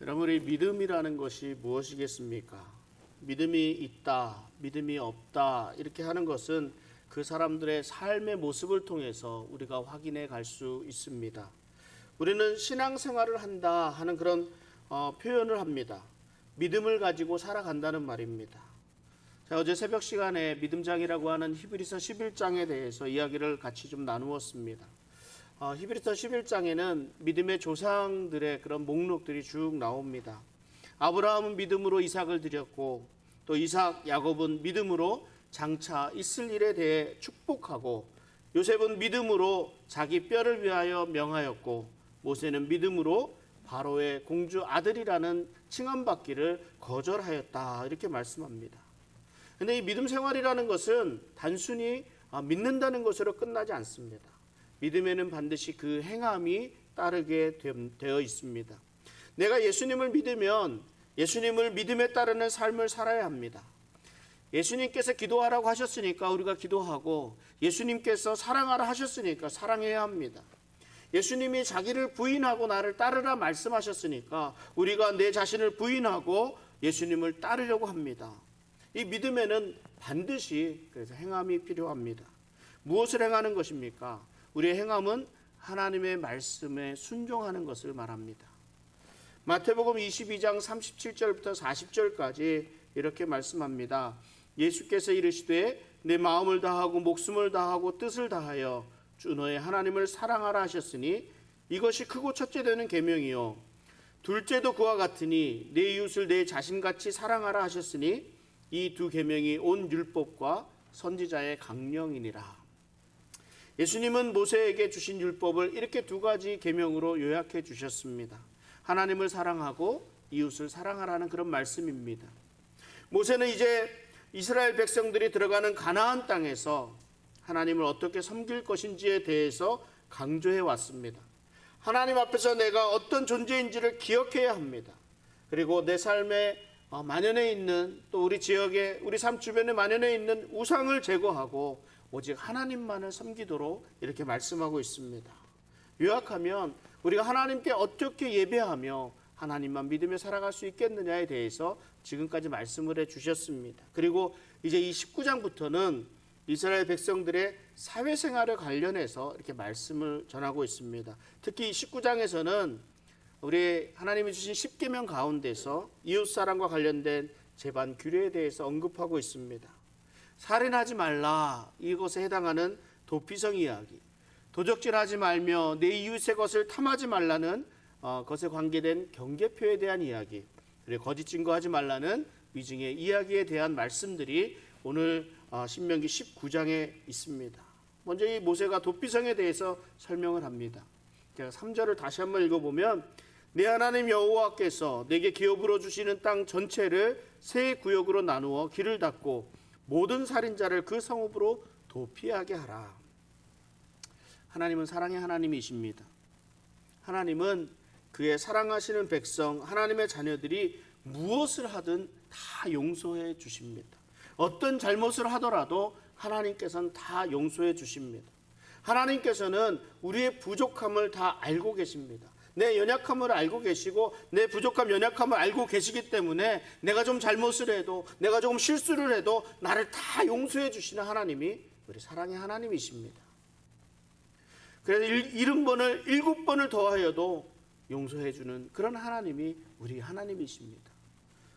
여러분, 우리 믿음이라는 것이 무엇이겠습니까? 믿음이 있다, 믿음이 없다 이렇게 하는 것은 그 사람들의 삶의 모습을 통해서 우리가 확인해 갈 수 있습니다. 우리는 신앙생활을 한다 하는 그런 표현을 합니다. 믿음을 가지고 살아간다는 말입니다. 자, 어제 새벽 시간에 믿음장이라고 하는 히브리서 11장에 대해서 이야기를 같이 좀 나누었습니다. 히브리서 11장에는 믿음의 조상들의 그런 목록들이 쭉 나옵니다. 아브라함은 믿음으로 이삭을 드렸고, 또 이삭, 야곱은 믿음으로 장차 있을 일에 대해 축복하고, 요셉은 믿음으로 자기 뼈를 위하여 명하였고, 모세는 믿음으로 바로의 공주 아들이라는 칭함받기를 거절하였다 이렇게 말씀합니다. 그런데 이 믿음 생활이라는 것은 단순히 믿는다는 것으로 끝나지 않습니다. 믿음에는 반드시 그 행함이 따르게 되어 있습니다. 내가 예수님을 믿으면 예수님을 믿음에 따르는 삶을 살아야 합니다. 예수님께서 기도하라고 하셨으니까 우리가 기도하고, 예수님께서 사랑하라 하셨으니까 사랑해야 합니다. 예수님이 자기를 부인하고 나를 따르라 말씀하셨으니까 우리가 내 자신을 부인하고 예수님을 따르려고 합니다. 이 믿음에는 반드시 그래서 행함이 필요합니다. 무엇을 행하는 것입니까? 우리의 행함은 하나님의 말씀에 순종하는 것을 말합니다. 마태복음 22장 37절부터 40절까지 이렇게 말씀합니다. 예수께서 이르시되 내 마음을 다하고 목숨을 다하고 뜻을 다하여 주 너의 하나님을 사랑하라 하셨으니 이것이 크고 첫째 되는 계명이요 둘째도 그와 같으니 내 이웃을 내 자신같이 사랑하라 하셨으니 이 두 계명이 온 율법과 선지자의 강령이니라. 예수님은 모세에게 주신 율법을 이렇게 두 가지 계명으로 요약해 주셨습니다. 하나님을 사랑하고 이웃을 사랑하라는 그런 말씀입니다. 모세는 이제 이스라엘 백성들이 들어가는 가나안 땅에서 하나님을 어떻게 섬길 것인지에 대해서 강조해 왔습니다. 하나님 앞에서 내가 어떤 존재인지를 기억해야 합니다. 그리고 내 삶에 만연해 있는, 또 우리 지역에, 우리 삶 주변에 만연해 있는 우상을 제거하고 오직 하나님만을 섬기도록 이렇게 말씀하고 있습니다. 요약하면 우리가 하나님께 어떻게 예배하며 하나님만 믿으며 살아갈 수 있겠느냐에 대해서 지금까지 말씀을 해 주셨습니다. 그리고 이제 이 19장부터는 이스라엘 백성들의 사회생활에 관련해서 이렇게 말씀을 전하고 있습니다. 특히 19장에서는 우리 하나님이 주신 10계명 가운데서 이웃사랑과 관련된 제반 규례에 대해서 언급하고 있습니다. 살인하지 말라, 이것에 해당하는 도피성 이야기, 도적질하지 말며 내 이웃의 것을 탐하지 말라는 것에 관계된 경계표에 대한 이야기, 그리고 거짓 증거하지 말라는 위증의 이야기에 대한 말씀들이 오늘 신명기 19장에 있습니다. 먼저 이 모세가 도피성에 대해서 설명을 합니다. 제가 3절을 다시 한번 읽어보면, 내 하나님 여호와께서 내게 기업으로 주시는 땅 전체를 세 구역으로 나누어 길을 닫고 모든 살인자를 그 성읍으로 도피하게 하라. 하나님은 사랑의 하나님이십니다. 하나님은 그의 사랑하시는 백성, 하나님의 자녀들이 무엇을 하든 다 용서해 주십니다. 어떤 잘못을 하더라도 하나님께서는 다 용서해 주십니다. 하나님께서는 우리의 부족함을 다 알고 계십니다. 내 연약함을 알고 계시고 내 부족함, 연약함을 알고 계시기 때문에 내가 좀 잘못을 해도, 내가 조금 실수를 해도 나를 다 용서해 주시는 하나님이 우리 사랑의 하나님이십니다. 그래서 70번을 7번을 더하여도 용서해 주는 그런 하나님이 우리 하나님이십니다.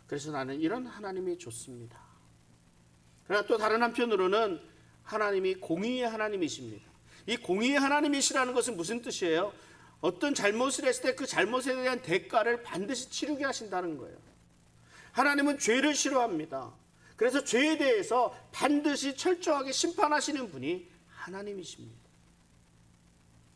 그래서 나는 이런 하나님이 좋습니다. 그러나 또 다른 한편으로는 하나님이 공의의 하나님이십니다. 이 공의의 하나님이시라는 것은 무슨 뜻이에요? 어떤 잘못을 했을 때 그 잘못에 대한 대가를 반드시 치르게 하신다는 거예요. 하나님은 죄를 싫어합니다. 그래서 죄에 대해서 반드시 철저하게 심판하시는 분이 하나님이십니다.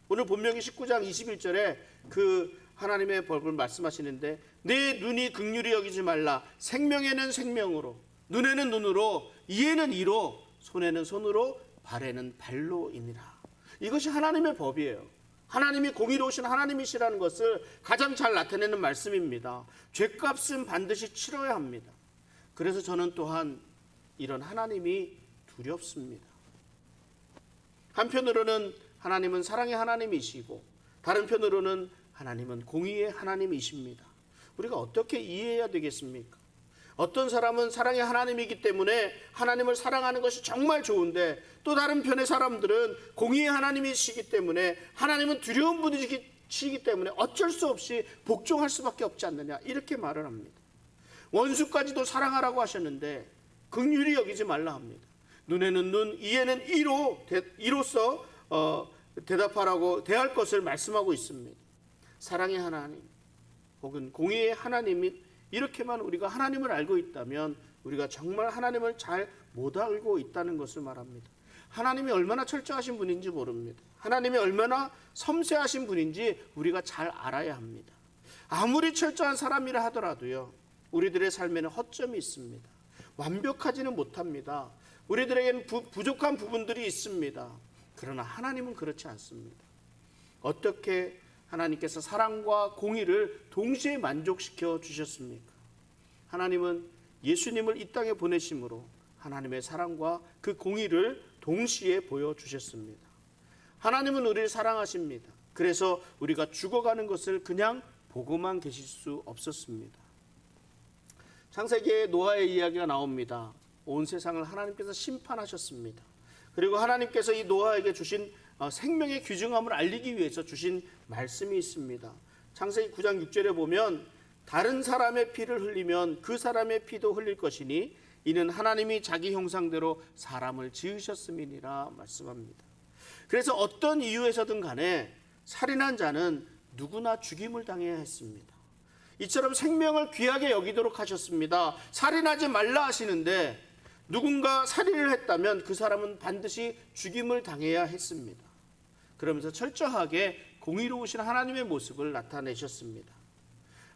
오늘 본명기 19장 21절에 그 하나님의 법을 말씀하시는데, 내 눈이 긍휼히 여기지 말라, 생명에는 생명으로, 눈에는 눈으로, 이에는 이로, 손에는 손으로, 발에는 발로이니라. 이것이 하나님의 법이에요. 하나님이 공의로우신 하나님이시라는 것을 가장 잘 나타내는 말씀입니다. 죄값은 반드시 치러야 합니다. 그래서 저는 또한 이런 하나님이 두렵습니다. 한편으로는 하나님은 사랑의 하나님이시고, 다른 편으로는 하나님은 공의의 하나님이십니다. 우리가 어떻게 이해해야 되겠습니까? 어떤 사람은 사랑의 하나님이기 때문에 하나님을 사랑하는 것이 정말 좋은데, 또 다른 편의 사람들은 공의의 하나님이시기 때문에 하나님은 두려운 분이시기 때문에 어쩔 수 없이 복종할 수밖에 없지 않느냐, 이렇게 말을 합니다. 원수까지도 사랑하라고 하셨는데 긍휼히 여기지 말라 합니다. 눈에는 눈, 이에는 이로써 대답하라고 대할 것을 말씀하고 있습니다. 사랑의 하나님 혹은 공의의 하나님이 이렇게만 우리가 하나님을 알고 있다면 우리가 정말 하나님을 잘 못 알고 있다는 것을 말합니다. 하나님이 얼마나 철저하신 분인지 모릅니다. 하나님이 얼마나 섬세하신 분인지 우리가 잘 알아야 합니다. 아무리 철저한 사람이라 하더라도요, 우리들의 삶에는 허점이 있습니다. 완벽하지는 못합니다. 우리들에게는 부족한 부분들이 있습니다. 그러나 하나님은 그렇지 않습니다. 어떻게 하나님께서 사랑과 공의를 동시에 만족시켜 주셨습니까? 하나님은 예수님을 이 땅에 보내심으로 하나님의 사랑과 그 공의를 동시에 보여주셨습니다. 하나님은 우리를 사랑하십니다. 그래서 우리가 죽어가는 것을 그냥 보고만 계실 수 없었습니다. 창세기에 노아의 이야기가 나옵니다. 온 세상을 하나님께서 심판하셨습니다. 그리고 하나님께서 이 노아에게 주신 생명의 귀중함을 알리기 위해서 주신 말씀이 있습니다. 창세기 9장 6절에 보면 다른 사람의 피를 흘리면 그 사람의 피도 흘릴 것이니 이는 하나님이 자기 형상대로 사람을 지으셨음이니라 말씀합니다. 그래서 어떤 이유에서든 간에 살인한 자는 누구나 죽임을 당해야 했습니다. 이처럼 생명을 귀하게 여기도록 하셨습니다. 살인하지 말라 하시는데 누군가 살인을 했다면 그 사람은 반드시 죽임을 당해야 했습니다. 그러면서 철저하게 공의로우신 하나님의 모습을 나타내셨습니다.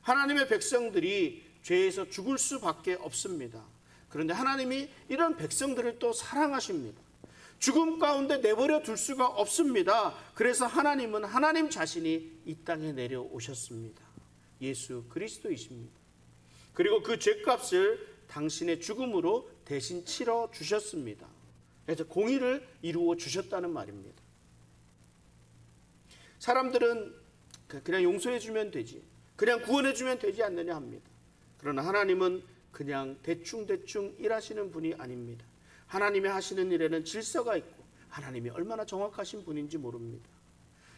하나님의 백성들이 죄에서 죽을 수밖에 없습니다. 그런데 하나님이 이런 백성들을 또 사랑하십니다. 죽음 가운데 내버려 둘 수가 없습니다. 그래서 하나님은 하나님 자신이 이 땅에 내려오셨습니다. 예수 그리스도이십니다. 그리고 그 죄값을 당신의 죽음으로 대신 치러 주셨습니다. 그래서 공의를 이루어 주셨다는 말입니다. 사람들은 그냥 용서해 주면 되지, 그냥 구원해 주면 되지 않느냐 합니다. 그러나 하나님은 그냥 대충 일하시는 분이 아닙니다. 하나님이 하시는 일에는 질서가 있고 하나님이 얼마나 정확하신 분인지 모릅니다.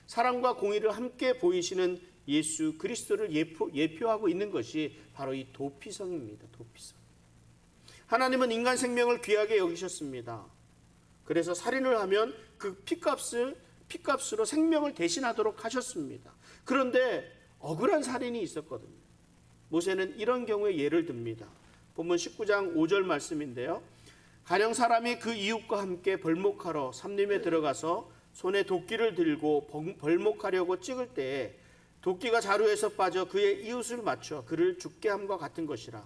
사랑과 공의를 함께 보이시는 예수 그리스도를 예표하고 있는 것이 바로 이 도피성입니다. 도피성. 하나님은 인간 생명을 귀하게 여기셨습니다. 그래서 살인을 하면 그 피값으로 생명을 대신하도록 하셨습니다. 그런데 억울한 살인이 있었거든요. 모세는 이런 경우에 예를 듭니다. 본문 19장 5절 말씀인데요. 가령 사람이 그 이웃과 함께 벌목하러 삼림에 들어가서 손에 도끼를 들고 벌목하려고 찍을 때에 도끼가 자루에서 빠져 그의 이웃을 맞춰 그를 죽게 함과 같은 것이라.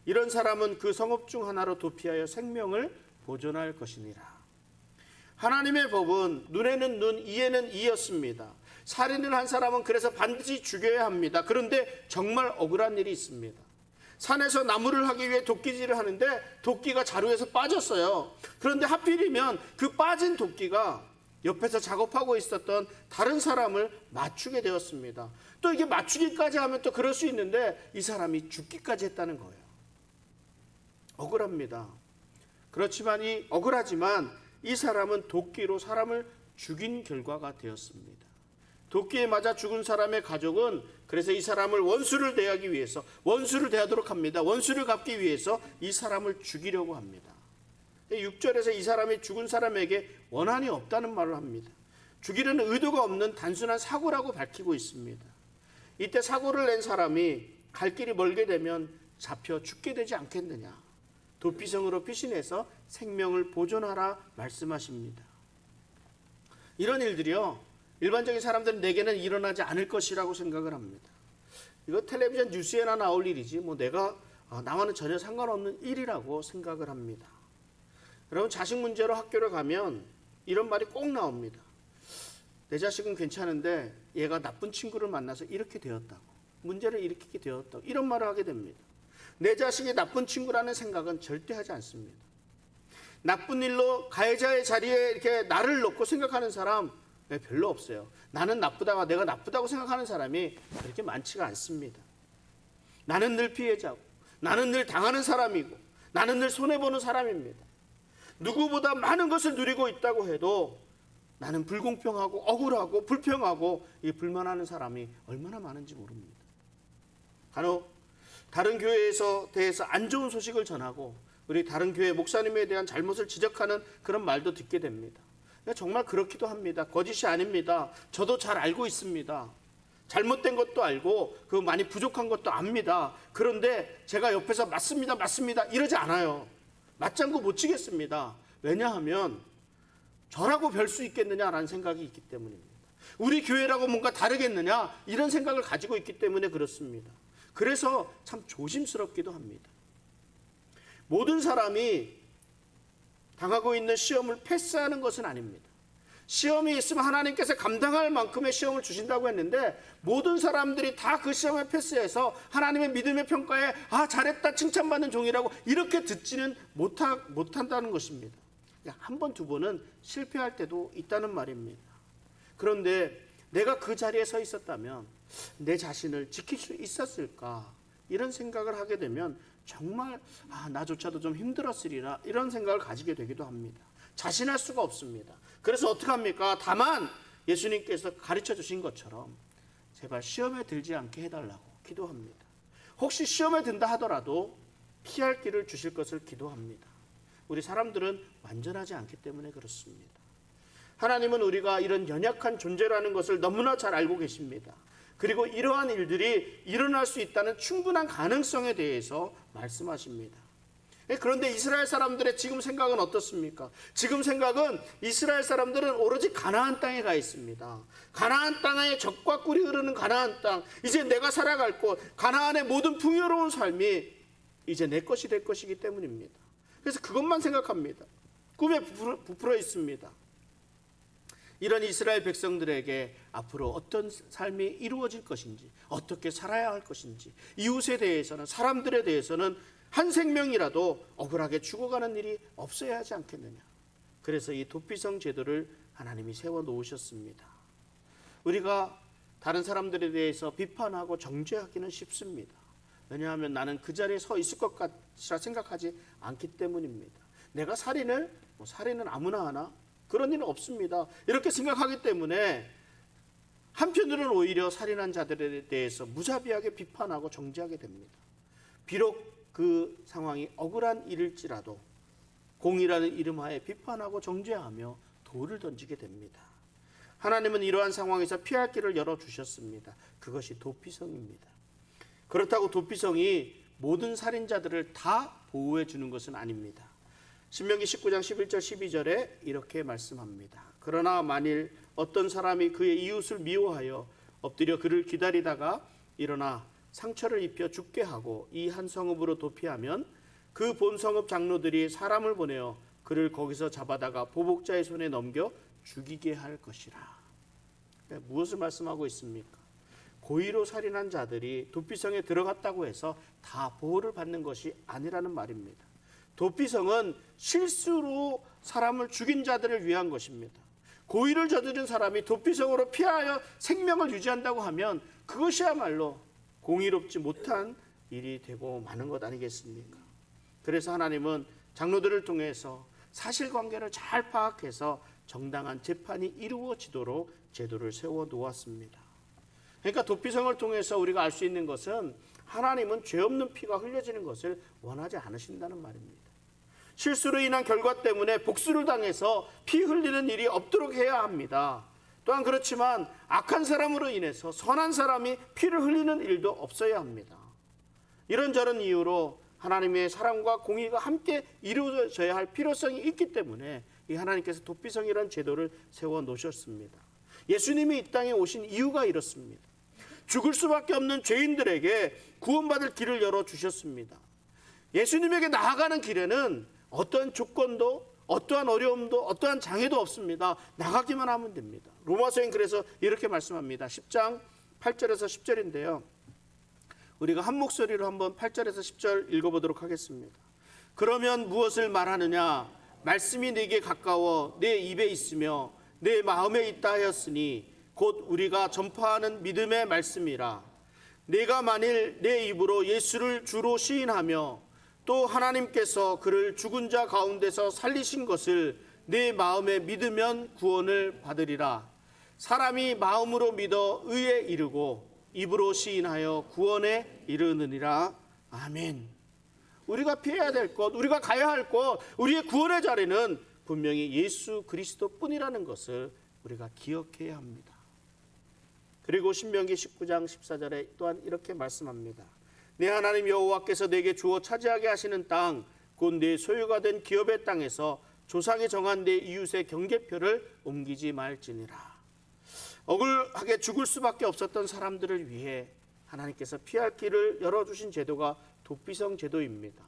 이런 사람은 그 성읍 중 하나로 도피하여 생명을 보존할 것이니라. 하나님의 법은 눈에는 눈, 이에는 이였습니다. 살인을 한 사람은 그래서 반드시 죽여야 합니다. 그런데 정말 억울한 일이 있습니다. 산에서 나무를 하기 위해 도끼질을 하는데 도끼가 자루에서 빠졌어요. 그런데 하필이면 그 빠진 도끼가 옆에서 작업하고 있었던 다른 사람을 맞추게 되었습니다. 또 이게 맞추기까지 하면 또 그럴 수 있는데 이 사람이 죽기까지 했다는 거예요. 억울합니다. 그렇지만 억울하지만 이 사람은 도끼로 사람을 죽인 결과가 되었습니다. 도끼에 맞아 죽은 사람의 가족은 그래서 이 사람을 원수를 대하도록 합니다. 원수를 갚기 위해서 이 사람을 죽이려고 합니다. 6절에서 이 사람이 죽은 사람에게 원한이 없다는 말을 합니다. 죽이려는 의도가 없는 단순한 사고라고 밝히고 있습니다. 이때 사고를 낸 사람이 갈 길이 멀게 되면 잡혀 죽게 되지 않겠느냐. 도피성으로 피신해서 생명을 보존하라 말씀하십니다. 이런 일들이요, 일반적인 사람들은 내게는 일어나지 않을 것이라고 생각을 합니다. 이거 텔레비전 뉴스에나 나올 일이지 나와는 전혀 상관없는 일이라고 생각을 합니다. 여러분, 자식 문제로 학교를 가면 이런 말이 꼭 나옵니다. 내 자식은 괜찮은데 얘가 나쁜 친구를 만나서 이렇게 되었다고, 문제를 일으키게 되었다고, 이런 말을 하게 됩니다. 내 자식이 나쁜 친구라는 생각은 절대 하지 않습니다. 나쁜 일로 가해자의 자리에 이렇게 나를 놓고 생각하는 사람 별로 없어요. 나는 나쁘다가 내가 나쁘다고 생각하는 사람이 그렇게 많지가 않습니다. 나는 늘 피해자고, 나는 늘 당하는 사람이고, 나는 늘 손해보는 사람입니다. 누구보다 많은 것을 누리고 있다고 해도 나는 불공평하고 억울하고 불평하고 불만하는 사람이 얼마나 많은지 모릅니다. 간혹 다른 교회에서 대해서 안 좋은 소식을 전하고 우리 다른 교회 목사님에 대한 잘못을 지적하는 그런 말도 듣게 됩니다. 정말 그렇기도 합니다. 거짓이 아닙니다. 저도 잘 알고 있습니다. 잘못된 것도 알고 그 많이 부족한 것도 압니다. 그런데 제가 옆에서 맞습니다, 맞습니다 이러지 않아요. 맞장구 못 치겠습니다. 왜냐하면 저라고 별 수 있겠느냐라는 생각이 있기 때문입니다. 우리 교회라고 뭔가 다르겠느냐 이런 생각을 가지고 있기 때문에 그렇습니다. 그래서 참 조심스럽기도 합니다. 모든 사람이 당하고 있는 시험을 패스하는 것은 아닙니다. 시험이 있으면 하나님께서 감당할 만큼의 시험을 주신다고 했는데 모든 사람들이 다 그 시험을 패스해서 하나님의 믿음의 평가에 잘했다 칭찬받는 종이라고 이렇게 듣지는 못한다는 것입니다. 한 번, 두 번은 실패할 때도 있다는 말입니다. 그런데 내가 그 자리에 서 있었다면 내 자신을 지킬 수 있었을까 이런 생각을 하게 되면 정말 나조차도 좀 힘들었으리라 이런 생각을 가지게 되기도 합니다. 자신할 수가 없습니다. 그래서 어떻게 합니까? 다만 예수님께서 가르쳐 주신 것처럼 제발 시험에 들지 않게 해달라고 기도합니다. 혹시 시험에 든다 하더라도 피할 길을 주실 것을 기도합니다. 우리 사람들은 완전하지 않기 때문에 그렇습니다. 하나님은 우리가 이런 연약한 존재라는 것을 너무나 잘 알고 계십니다. 그리고 이러한 일들이 일어날 수 있다는 충분한 가능성에 대해서 말씀하십니다. 그런데 이스라엘 사람들의 지금 생각은 어떻습니까? 지금 생각은 이스라엘 사람들은 오로지 가나안 땅에 가 있습니다. 가나안 땅에 젖과 꿀이 흐르는 가나안 땅, 이제 내가 살아갈 곳, 가나안의 모든 풍요로운 삶이 이제 내 것이 될 것이기 때문입니다. 그래서 그것만 생각합니다. 꿈에 부풀어 있습니다. 이런 이스라엘 백성들에게 앞으로 어떤 삶이 이루어질 것인지, 어떻게 살아야 할 것인지, 이웃에 대해서는, 사람들에 대해서는 한 생명이라도 억울하게 죽어가는 일이 없어야 하지 않겠느냐. 그래서 이 도피성 제도를 하나님이 세워 놓으셨습니다. 우리가 다른 사람들에 대해서 비판하고 정죄하기는 쉽습니다. 왜냐하면 나는 그 자리에 서 있을 것 같이라 생각하지 않기 때문입니다. 내가 살인은 아무나 하나? 그런 일은 없습니다. 이렇게 생각하기 때문에 한편으로는 오히려 살인한 자들에 대해서 무자비하게 비판하고 정죄하게 됩니다. 비록 그 상황이 억울한 일일지라도 공의라는 이름하에 비판하고 정죄하며 돌을 던지게 됩니다. 하나님은 이러한 상황에서 피할 길을 열어주셨습니다. 그것이 도피성입니다. 그렇다고 도피성이 모든 살인자들을 다 보호해 주는 것은 아닙니다. 신명기 19장 11절 12절에 이렇게 말씀합니다. 그러나 만일 어떤 사람이 그의 이웃을 미워하여 엎드려 그를 기다리다가 일어나 상처를 입혀 죽게 하고 이 한 성읍으로 도피하면 그 본 성읍 장로들이 사람을 보내어 그를 거기서 잡아다가 보복자의 손에 넘겨 죽이게 할 것이라. 무엇을 말씀하고 있습니까? 고의로 살인한 자들이 도피성에 들어갔다고 해서 다 보호를 받는 것이 아니라는 말입니다. 도피성은 실수로 사람을 죽인 자들을 위한 것입니다. 고의를 저지른 사람이 도피성으로 피하여 생명을 유지한다고 하면 그것이야말로 공의롭지 못한 일이 되고 마는 것 아니겠습니까? 그래서 하나님은 장로들을 통해서 사실관계를 잘 파악해서 정당한 재판이 이루어지도록 제도를 세워 놓았습니다. 그러니까 도피성을 통해서 우리가 알 수 있는 것은 하나님은 죄 없는 피가 흘려지는 것을 원하지 않으신다는 말입니다. 실수로 인한 결과 때문에 복수를 당해서 피 흘리는 일이 없도록 해야 합니다. 또한 그렇지만 악한 사람으로 인해서 선한 사람이 피를 흘리는 일도 없어야 합니다. 이런저런 이유로 하나님의 사랑과 공의가 함께 이루어져야 할 필요성이 있기 때문에 이 하나님께서 도피성이라는 제도를 세워 놓으셨습니다. 예수님이 이 땅에 오신 이유가 이렇습니다. 죽을 수밖에 없는 죄인들에게 구원받을 길을 열어주셨습니다. 예수님에게 나아가는 길에는 어떠한 조건도 어떠한 어려움도 어떠한 장애도 없습니다. 나가기만 하면 됩니다. 로마서엔 그래서 이렇게 말씀합니다. 10장 8절에서 10절인데요. 우리가 한 목소리로 한번 8절에서 10절 읽어보도록 하겠습니다. 그러면 무엇을 말하느냐? 말씀이 내게 가까워 내 입에 있으며 내 마음에 있다 하였으니 곧 우리가 전파하는 믿음의 말씀이라. 내가 만일 내 입으로 예수를 주로 시인하며 또 하나님께서 그를 죽은 자 가운데서 살리신 것을 내 마음에 믿으면 구원을 받으리라. 사람이 마음으로 믿어 의에 이르고 입으로 시인하여 구원에 이르느니라. 아멘. 우리가 피해야 될 것, 우리가 가야 할 것, 우리의 구원의 자리는 분명히 예수 그리스도뿐이라는 것을 우리가 기억해야 합니다. 그리고 신명기 19장 14절에 또한 이렇게 말씀합니다. 내 하나님 여호와께서 내게 주어 차지하게 하시는 땅, 곧 내 소유가 된 기업의 땅에서 조상이 정한 내 이웃의 경계표를 옮기지 말지니라. 억울하게 죽을 수밖에 없었던 사람들을 위해 하나님께서 피할 길을 열어주신 제도가 도피성 제도입니다.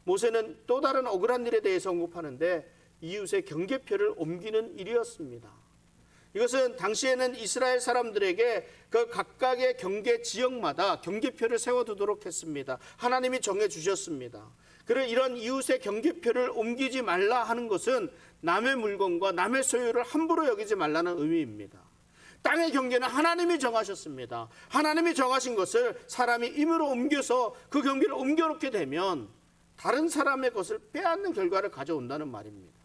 모세는 또 다른 억울한 일에 대해서 언급하는데 이웃의 경계표를 옮기는 일이었습니다. 이것은 당시에는 이스라엘 사람들에게 그 각각의 경계 지역마다 경계표를 세워두도록 했습니다. 하나님이 정해주셨습니다. 그리고 이런 이웃의 경계표를 옮기지 말라 하는 것은 남의 물건과 남의 소유를 함부로 여기지 말라는 의미입니다. 땅의 경계는 하나님이 정하셨습니다. 하나님이 정하신 것을 사람이 임으로 옮겨서 그 경계를 옮겨놓게 되면 다른 사람의 것을 빼앗는 결과를 가져온다는 말입니다.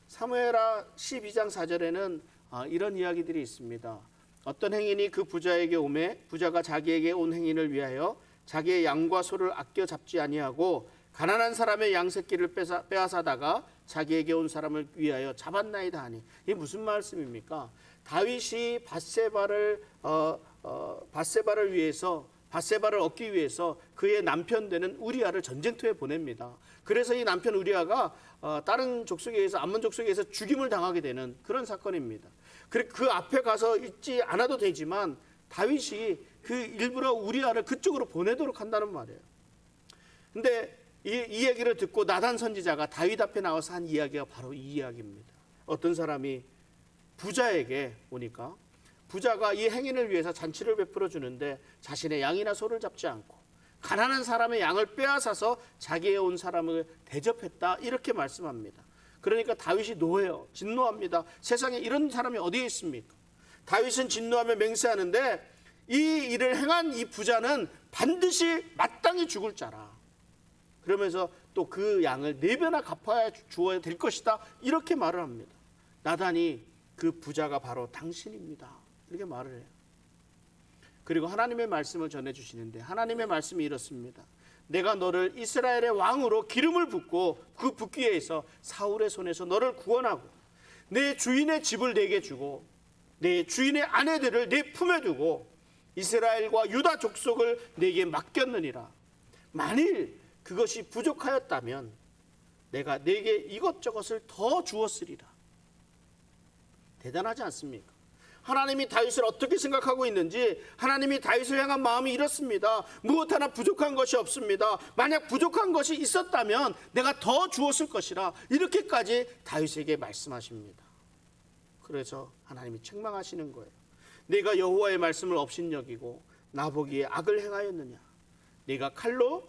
사무엘하 12장 4절에는 이런 이야기들이 있습니다. 어떤 행인이 그 부자에게 오매 부자가 자기에게 온 행인을 위하여 자기의 양과 소를 아껴 잡지 아니하고 가난한 사람의 양 새끼를 빼앗아다가 자기에게 온 사람을 위하여 잡았나이다 하니, 이게 무슨 말씀입니까? 다윗이 밧세바를 위해서, 밧세바를 얻기 위해서 그의 남편 되는 우리아를 전쟁터에 보냅니다. 그래서 이 남편 우리아가 다른 족속에 의해서, 암몬 족속에 의해서 죽임을 당하게 되는 그런 사건입니다. 그 앞에 가서 있지 않아도 되지만 다윗이 그 일부러 우리아를 그쪽으로 보내도록 한다는 말이에요. 근데 이 얘기를 듣고 나단 선지자가 다윗 앞에 나와서 한 이야기가 바로 이 이야기입니다. 어떤 사람이 부자에게 오니까 부자가 이 행인을 위해서 잔치를 베풀어 주는데 자신의 양이나 소를 잡지 않고 가난한 사람의 양을 빼앗아서 자기의 온 사람을 대접했다, 이렇게 말씀합니다. 그러니까 다윗이 노해요. 진노합니다. 세상에 이런 사람이 어디에 있습니까? 다윗은 진노하며 맹세하는데 이 일을 행한 이 부자는 반드시 마땅히 죽을 자라. 그러면서 또 그 양을 4배나 갚아야 주어야 될 것이다, 이렇게 말을 합니다. 나단이 그 부자가 바로 당신입니다, 이렇게 말을 해요. 그리고 하나님의 말씀을 전해주시는데 하나님의 말씀이 이렇습니다. 내가 너를 이스라엘의 왕으로 기름을 붓고 그 붓기 위해서 사울의 손에서 너를 구원하고 내 주인의 집을 내게 주고 내 주인의 아내들을 내 품에 두고 이스라엘과 유다 족속을 내게 맡겼느니라. 만일 그것이 부족하였다면 내가 내게 이것저것을 더 주었으리라. 대단하지 않습니까? 하나님이 다윗을 어떻게 생각하고 있는지, 하나님이 다윗을 향한 마음이 이렇습니다. 무엇 하나 부족한 것이 없습니다. 만약 부족한 것이 있었다면 내가 더 주었을 것이라, 이렇게까지 다윗에게 말씀하십니다. 그래서 하나님이 책망하시는 거예요. 내가 여호와의 말씀을 업신여기고 나보기에 악을 행하였느냐. 내가 칼로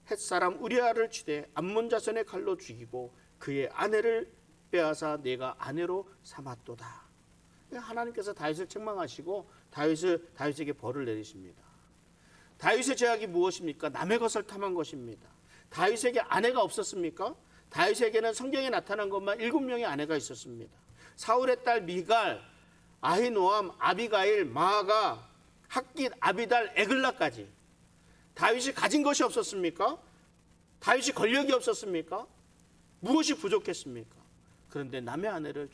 햇사람 우리아를 치되 암몬 자손의 칼로 죽이고 그의 아내를 빼앗아 내가 아내로 삼았도다. 하나님께서 다윗을 책망하시고 다윗에게 벌을 내리십니다. 다윗의 죄악이 무엇입니까? 남의 것을 탐한 것입니다. 다윗에게 아내가 없었습니까? 다윗에게는 성경에 나타난 것만 7명의 아내가 있었습니다. 사울의 딸 미갈, 아히노암, 아비가일, 마아가, 핫깃, 아비달, 에글라까지. 다윗이 가진 것이 없었습니까? 다윗이 권력이 없었습니까? 무엇이 부족했습니까? 그런데 남의 아내를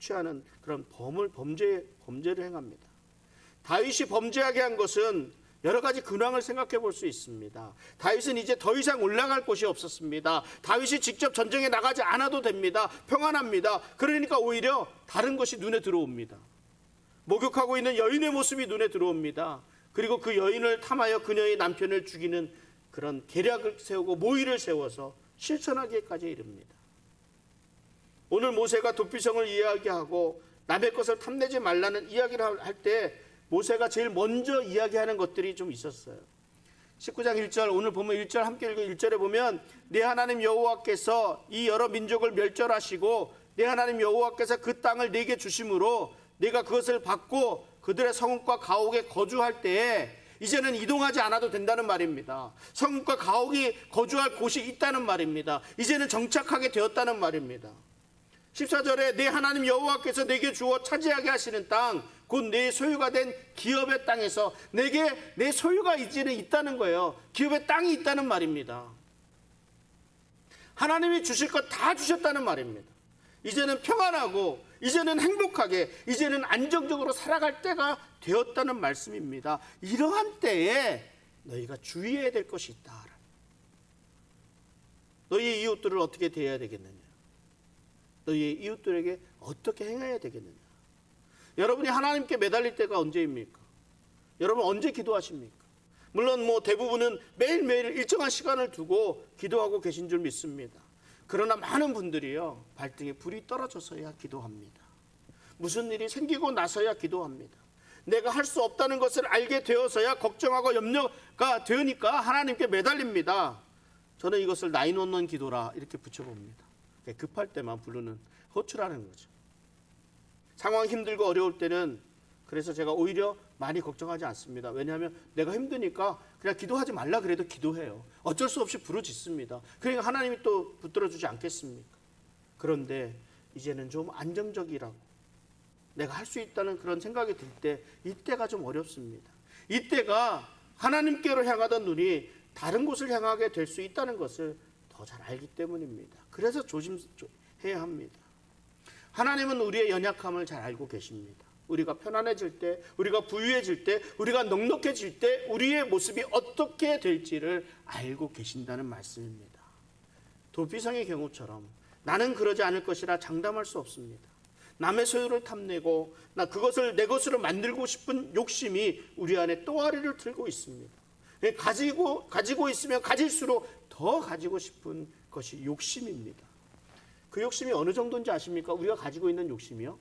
취하는 그런 범죄를 행합니다. 다윗이 범죄하게 한 것은 여러 가지 근황을 생각해 볼 수 있습니다. 다윗은 이제 더 이상 올라갈 곳이 없었습니다. 다윗이 직접 전쟁에 나가지 않아도 됩니다. 평안합니다. 그러니까 오히려 다른 것이 눈에 들어옵니다. 목욕하고 있는 여인의 모습이 눈에 들어옵니다. 그리고 그 여인을 탐하여 그녀의 남편을 죽이는 그런 계략을 세우고 모의를 세워서 실천하기까지 이릅니다. 오늘 모세가 도피성을 이야기하고 남의 것을 탐내지 말라는 이야기를 할 때 모세가 제일 먼저 이야기하는 것들이 좀 있었어요. 19장 1절, 오늘 보면 1절 함께 읽고 1절에 보면 내 하나님 여호와께서 이 여러 민족을 멸절하시고 내 하나님 여호와께서 그 땅을 내게 주심으로 내가 그것을 받고 그들의 성읍과 가옥에 거주할 때에 이제는 이동하지 않아도 된다는 말입니다. 성읍과 가옥이 거주할 곳이 있다는 말입니다. 이제는 정착하게 되었다는 말입니다. 14절에 내 하나님 여호와께서 내게 주어 차지하게 하시는 땅, 곧 내 소유가 된 기업의 땅에서 내게 내 소유가 이제는 있다는 거예요. 기업의 땅이 있다는 말입니다. 하나님이 주실 것 다 주셨다는 말입니다. 이제는 평안하고 이제는 행복하게 이제는 안정적으로 살아갈 때가 되었다는 말씀입니다. 이러한 때에 너희가 주의해야 될 것이 있다. 너희의 이웃들을 어떻게 대해야 되겠느냐? 너희의 이웃들에게 어떻게 행해야 되겠느냐? 여러분이 하나님께 매달릴 때가 언제입니까? 여러분 언제 기도하십니까? 물론 대부분은 매일매일 일정한 시간을 두고 기도하고 계신 줄 믿습니다. 그러나 많은 분들이요, 발등에 불이 떨어져서야 기도합니다. 무슨 일이 생기고 나서야 기도합니다. 내가 할 수 없다는 것을 알게 되어서야 걱정하고 염려가 되니까 하나님께 매달립니다. 저는 이것을 911 기도라 이렇게 붙여봅니다. 급할 때만 부르는 호출하는 거죠. 상황 힘들고 어려울 때는 그래서 제가 오히려 많이 걱정하지 않습니다. 왜냐하면 내가 힘드니까 그냥 기도하지 말라 그래도 기도해요. 어쩔 수 없이 부르짖습니다. 그러니까 하나님이 또 붙들어주지 않겠습니까? 그런데 이제는 좀 안정적이라고 내가 할 수 있다는 그런 생각이 들 때 이때가 좀 어렵습니다. 이때가 하나님께로 향하던 눈이 다른 곳을 향하게 될 수 있다는 것을 더 잘 알기 때문입니다. 그래서 조심해야 합니다. 하나님은 우리의 연약함을 잘 알고 계십니다. 우리가 편안해질 때, 우리가 부유해질 때, 우리가 넉넉해질 때 우리의 모습이 어떻게 될지를 알고 계신다는 말씀입니다. 도피성의 경우처럼 나는 그러지 않을 것이라 장담할 수 없습니다. 남의 소유를 탐내고 그것을 내 것으로 만들고 싶은 욕심이 우리 안에 또아리를 들고 있습니다. 가지고 있으면 가질수록 더 가지고 싶은 것이 욕심입니다. 그 욕심이 어느 정도인지 아십니까? 우리가 가지고 있는 욕심이요.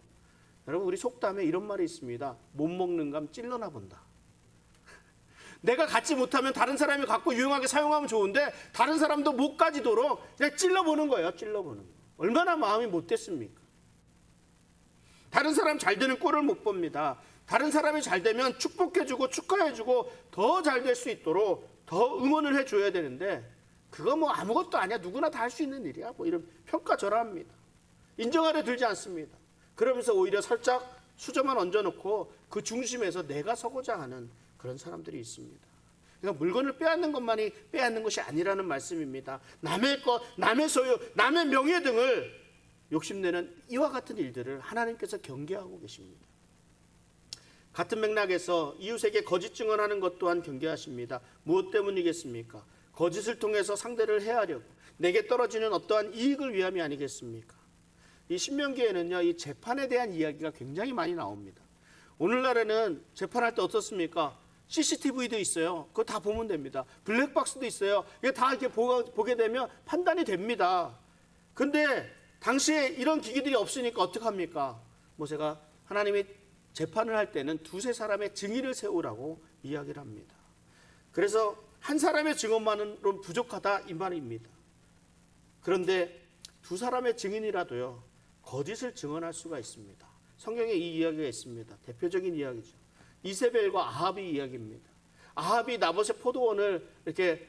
여러분 우리 속담에 이런 말이 있습니다. 못 먹는 감 찔러나 본다. 내가 갖지 못하면 다른 사람이 갖고 유용하게 사용하면 좋은데 다른 사람도 못 가지도록 그냥 찔러보는 거예요. 찔러보는 거. 얼마나 마음이 못됐습니까? 다른 사람 잘 되는 꼴을 못 봅니다. 다른 사람이 잘 되면 축복해주고 축하해주고 더 잘 될 수 있도록 더 응원을 해줘야 되는데 그거 아무것도 아니야. 누구나 다 할 수 있는 일이야. 이런 평가절하합니다. 인정하려 들지 않습니다. 그러면서 오히려 살짝 수저만 얹어놓고 그 중심에서 내가 서고자 하는 그런 사람들이 있습니다. 그러니까 물건을 빼앗는 것만이 빼앗는 것이 아니라는 말씀입니다. 남의 것, 남의 소유, 남의 명예 등을 욕심내는 이와 같은 일들을 하나님께서 경계하고 계십니다. 같은 맥락에서 이웃에게 거짓 증언하는 것 또한 경계하십니다. 무엇 때문이겠습니까? 거짓을 통해서 상대를 해하려고 내게 떨어지는 어떠한 이익을 위함이 아니겠습니까? 이 신명기에는요, 이 재판에 대한 이야기가 굉장히 많이 나옵니다. 오늘날에는 재판할 때 어떻습니까? CCTV도 있어요. 그거 다 보면 됩니다. 블랙박스도 있어요. 이게 다 이렇게 보게 되면 판단이 됩니다. 근데 당시에 이런 기기들이 없으니까 어떡합니까? 제가 하나님이 재판을 할 때는 두세 사람의 증인을 세우라고 이야기를 합니다. 그래서 한 사람의 증언만으로는 부족하다 이 말입니다. 그런데 두 사람의 증인이라도요, 거짓을 증언할 수가 있습니다. 성경에 이 이야기가 있습니다. 대표적인 이야기죠. 이세벨과 아합의 이야기입니다. 아합이 나봇의 포도원을 이렇게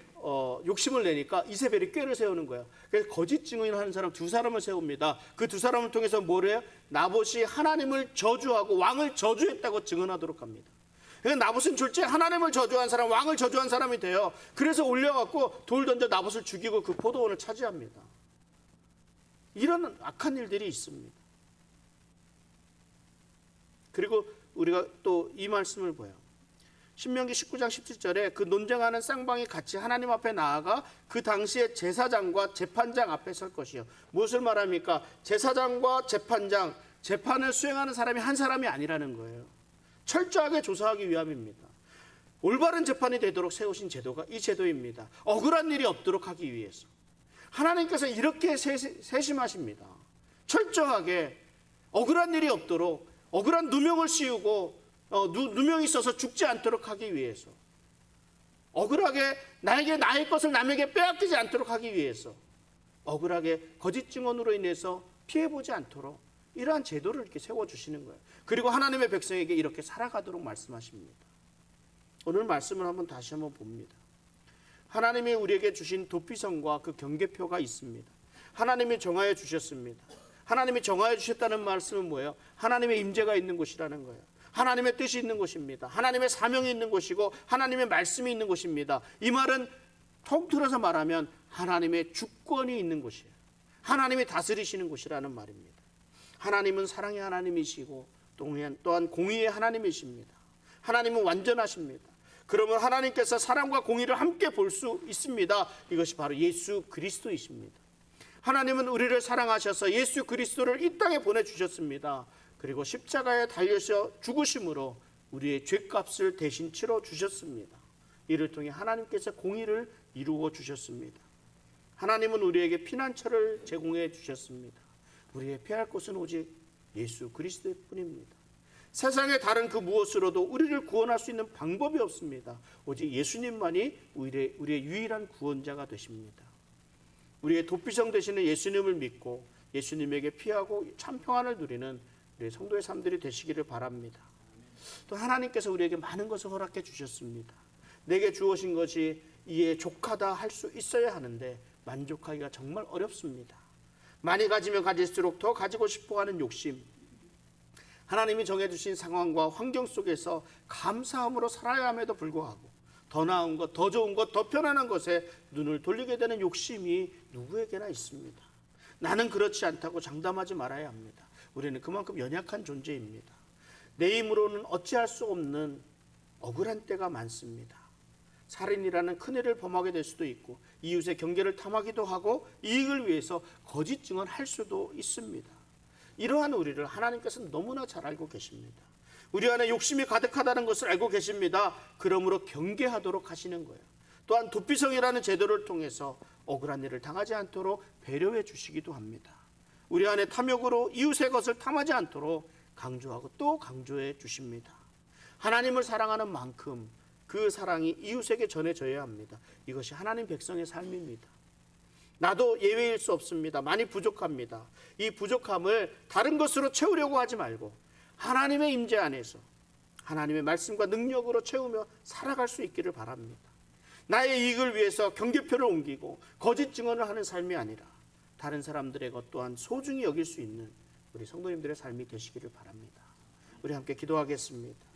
욕심을 내니까 이세벨이 꾀를 세우는 거예요. 그래서 거짓 증언하는 사람 두 사람을 세웁니다. 그 두 사람을 통해서 뭘 해요? 나봇이 하나님을 저주하고 왕을 저주했다고 증언하도록 합니다. 그러니까 나봇은 졸지에 하나님을 저주한 사람, 왕을 저주한 사람이 돼요. 그래서 올려갖고 돌 던져 나봇을 죽이고 그 포도원을 차지합니다. 이런 악한 일들이 있습니다. 그리고 우리가 또 이 말씀을 봐요. 신명기 19장 17절에 그 논쟁하는 쌍방이 같이 하나님 앞에 나아가 그 당시에 제사장과 재판장 앞에 설 것이요. 무엇을 말합니까? 제사장과 재판장, 재판을 수행하는 사람이 한 사람이 아니라는 거예요. 철저하게 조사하기 위함입니다. 올바른 재판이 되도록 세우신 제도가 이 제도입니다. 억울한 일이 없도록 하기 위해서. 하나님께서 이렇게 세심하십니다. 철저하게 억울한 일이 없도록, 억울한 누명을 씌우고 누명이 있어서 죽지 않도록 하기 위해서, 억울하게 나에게 나의 것을 남에게 빼앗기지 않도록 하기 위해서, 억울하게 거짓 증언으로 인해서 피해보지 않도록 이러한 제도를 이렇게 세워주시는 거예요. 그리고 하나님의 백성에게 이렇게 살아가도록 말씀하십니다. 오늘 말씀을 다시 한번 봅니다. 하나님이 우리에게 주신 도피성과 그 경계표가 있습니다. 하나님이 정하여 주셨습니다. 하나님이 정하여 주셨다는 말씀은 뭐예요? 하나님의 임재가 있는 곳이라는 거예요. 하나님의 뜻이 있는 곳입니다. 하나님의 사명이 있는 곳이고 하나님의 말씀이 있는 곳입니다. 이 말은 통틀어서 말하면 하나님의 주권이 있는 곳이에요. 하나님이 다스리시는 곳이라는 말입니다. 하나님은 사랑의 하나님이시고 또한 공의의 하나님이십니다. 하나님은 완전하십니다. 그러면 하나님께서 사랑과 공의를 함께 볼 수 있습니다. 이것이 바로 예수 그리스도이십니다. 하나님은 우리를 사랑하셔서 예수 그리스도를 이 땅에 보내주셨습니다. 그리고 십자가에 달려서 죽으심으로 우리의 죄값을 대신 치러주셨습니다. 이를 통해 하나님께서 공의를 이루어 주셨습니다. 하나님은 우리에게 피난처를 제공해 주셨습니다. 우리의 피할 곳은 오직 예수 그리스도의 뿐입니다. 세상의 다른 그 무엇으로도 우리를 구원할 수 있는 방법이 없습니다. 오직 예수님만이 우리의 유일한 구원자가 되십니다. 우리의 도피성 되시는 예수님을 믿고 예수님에게 피하고 참 평안을 누리는 우리 성도의 삶들이 되시기를 바랍니다. 또 하나님께서 우리에게 많은 것을 허락해 주셨습니다. 내게 주어진 것이 이에 족하다 할 수 있어야 하는데 만족하기가 정말 어렵습니다. 많이 가지면 가질수록 더 가지고 싶어하는 욕심, 하나님이 정해주신 상황과 환경 속에서 감사함으로 살아야 함에도 불구하고 더 나은 것, 더 좋은 것, 더 편안한 것에 눈을 돌리게 되는 욕심이 누구에게나 있습니다. 나는 그렇지 않다고 장담하지 말아야 합니다. 우리는 그만큼 연약한 존재입니다. 내 힘으로는 어찌할 수 없는 억울한 때가 많습니다. 살인이라는 큰일을 범하게 될 수도 있고 이웃의 경계를 탐하기도 하고 이익을 위해서 거짓 증언할 수도 있습니다. 이러한 우리를 하나님께서는 너무나 잘 알고 계십니다. 우리 안에 욕심이 가득하다는 것을 알고 계십니다. 그러므로 경계하도록 하시는 거예요. 또한 도피성이라는 제도를 통해서 억울한 일을 당하지 않도록 배려해 주시기도 합니다. 우리 안에 탐욕으로 이웃의 것을 탐하지 않도록 강조하고 또 강조해 주십니다. 하나님을 사랑하는 만큼 그 사랑이 이웃에게 전해져야 합니다. 이것이 하나님 백성의 삶입니다. 나도 예외일 수 없습니다. 많이 부족합니다. 이 부족함을 다른 것으로 채우려고 하지 말고 하나님의 임재 안에서 하나님의 말씀과 능력으로 채우며 살아갈 수 있기를 바랍니다. 나의 이익을 위해서 경계표를 옮기고 거짓 증언을 하는 삶이 아니라 다른 사람들의 것 또한 소중히 여길 수 있는 우리 성도님들의 삶이 되시기를 바랍니다. 우리 함께 기도하겠습니다.